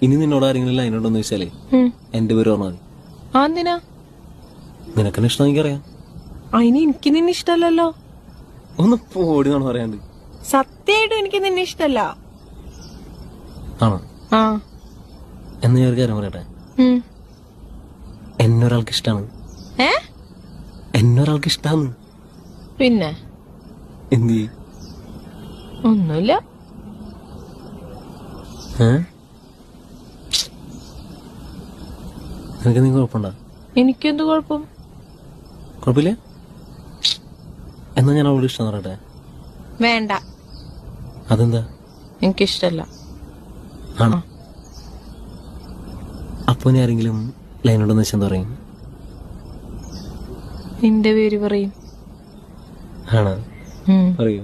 ഇനി നിന്നോട് ആരെങ്കിലും ലൈനുണ്ടോന്ന് ചോദിച്ചാലേ എന്റെ പേര് പറഞ്ഞാൽ മതി. എന്തിനാ? നിനക്കെന്നെ ഇഷ്ടം എനിക്കറിയാം. അതിന് എനിക്ക് നിന്നെ ഇഷ്ടല്ലോ. ഒന്ന് പോടി എന്നാണ് പറയാണ്ട്. സത്യമായിട്ടും എനിക്ക് നിന്നെ ഇഷ്ടല്ല. ആണോ? എന്ന് ഞാൻ ഒരു കാര്യം പറയട്ടെ, എന്നൊരാൾക്ക് ഇഷ്ടാണ്. എന്നൊരാൾക്ക് ഇഷ്ടാണ്. പിന്നെ എന്ത്? ഒന്നുമില്ല. നിനക്ക് നീ കുഴപ്പമുണ്ടോ? എനിക്കെന്ത് കുഴപ്പം? കുഴപ്പമില്ല. എന്നാ ഞാൻ അവളോട് ഇഷ്ടം പറയട്ടെ? വേണ്ട. അതെന്താ? എനിക്കിഷ്ടല്ല. ആണോ? അപ്പൊ നീ ആരെങ്കിലും ലൈനുണ്ടെന്ന് വെച്ചാൽ എന്താ പറയും? നിന്റെ പേര് പറയും. ആണോ? പറയൂ.